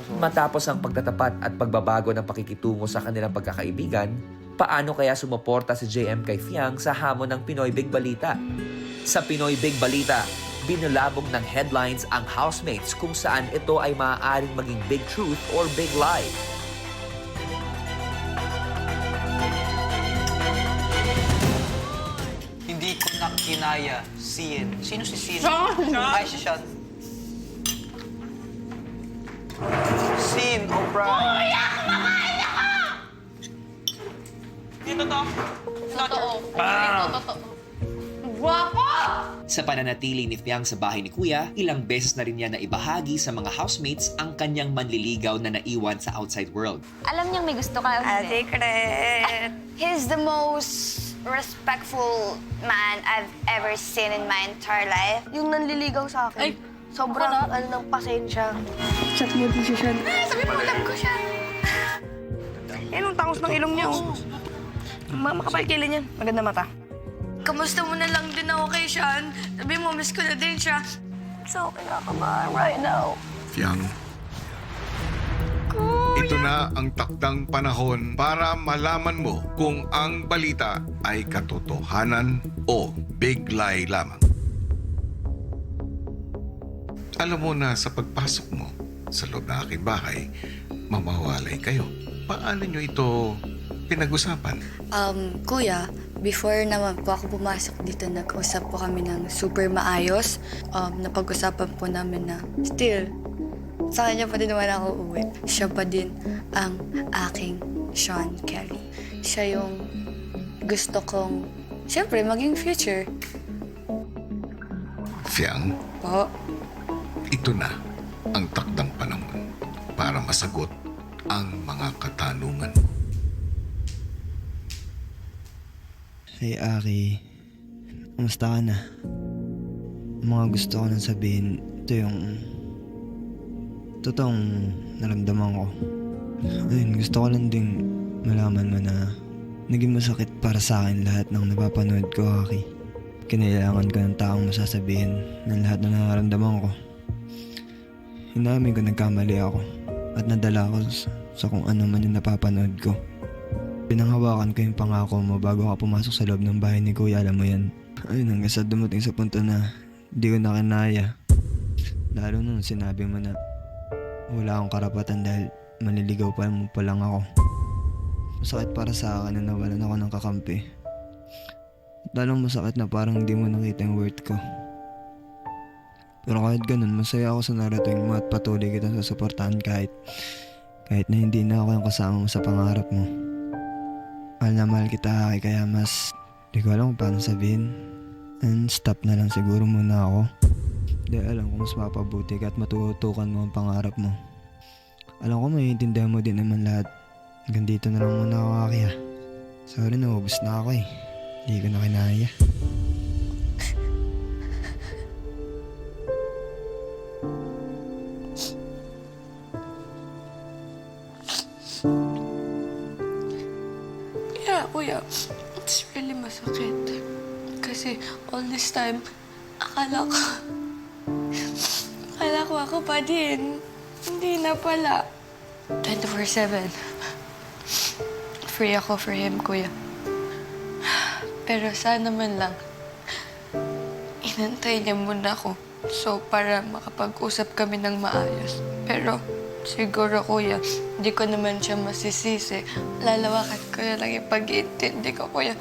Matapos ang pagtatapat at pagbabago ng pakikitungo sa kanilang pagkakaibigan, paano kaya sumuporta si JM kay Fiang sa hamon ng Pinoy Big Balita? Sa Pinoy Big Balita, binulabog ng headlines ang housemates kung saan ito ay maaaring maging big truth or big lie. Hindi ko na kinaya. Sin. Sino si Sin? Sean! Ay, si Sean. Sin O'Brien. Kuya, kumakain ako! Dito to. Totoo. Totoo. Guwapo! Sa pananatili ni Fiang sa bahay ni Kuya, ilang beses na rin niya na ibahagi sa mga housemates ang kanyang manliligaw na naiwan sa outside world. Alam niyang may gusto ka. Secret. He's the most respectful man I've ever seen in my entire life. Yung nanliligaw sa akin, Ay, sobrang ng pasensya. Chat mo din siya. Sabi mo, alam ko siya. Yan ang tangos ng ilong niya. Oh. Makapal kilin yan. Maganda mata. Kamusta mo na lang din ako kay Sean? Sabi mo, miss ko na din siya. So, kinakabahan right now. Fiang, ito na ang takdang panahon para malaman mo kung ang balita ay katotohanan o big lie lamang. Alam mo na sa pagpasok mo sa loob ng aking bahay, mamawalay kayo. Paano nyo ito pinag-usapan? Kuya, before naman po ako pumasok dito, nag-usap po kami ng super maayos. Napag-usapan po namin na still, sa kanya pa din naman ako uwi. Siya pa din ang aking Sean Kelly. Siya yung gusto kong, siyempre, maging future. Fiang, Po, ito na ang takdang panahon para masagot ang mga katanungan. Hey Aki, kamusta ka na? Ang mga gusto ko nang sabihin, ito yung totoong naramdaman ko. Ayun, gusto ko lang ding malaman mo na naging masakit para sa akin lahat ng napapanood ko, Aki. Kinailangan ko ng taong masasabihin ng lahat ng nararamdaman ko. Inamin ko nagkamali ako at nadala ko sa kung ano man yung napapanood ko. Pinanghawakan ko yung pangako mo bago ka pumasok sa loob ng bahay ni Kuya, alam mo yan. Ayun, hanggang sa dumating sa punto na di ko na kinaya. Lalo nung sinabi mo na wala akong karapatan dahil manliligaw pa mo pa lang ako. Masakit para sa akin na nawalan ako ng kakampi. Lalong masakit na parang hindi mo nakita yung worth ko. Pero kahit ganun, masaya ako sa narating mo at patuloy kitang susuportahan kahit na hindi na ako yung kasama mo sa pangarap mo. Mahal na mahal kita, Aki, kaya mas di ko alam kung paano sabihin. And stop na lang siguro muna ako. Dahil alam ko mas mapabuti ka at matutukan mo ang pangarap mo. Alam ko maiintindihan mo din naman lahat. Hanggang dito na lang muna ako, Aki, ha. Sorry, naubos na ako eh. Hindi ko na kinaya. yeah, kuya, it's really masakit. Kasi all this time, akala ko ako pa din. Hindi na pala. 24/7. Free ako for him, kuya. Pero sana man lang, inantay niya muna ako. So, para makapag-usap kami ng maayos. Pero, siguro, kuya, hindi ko naman siya masisisi. Lalawakan ko na lang yung pag-iintindi ko, kuya.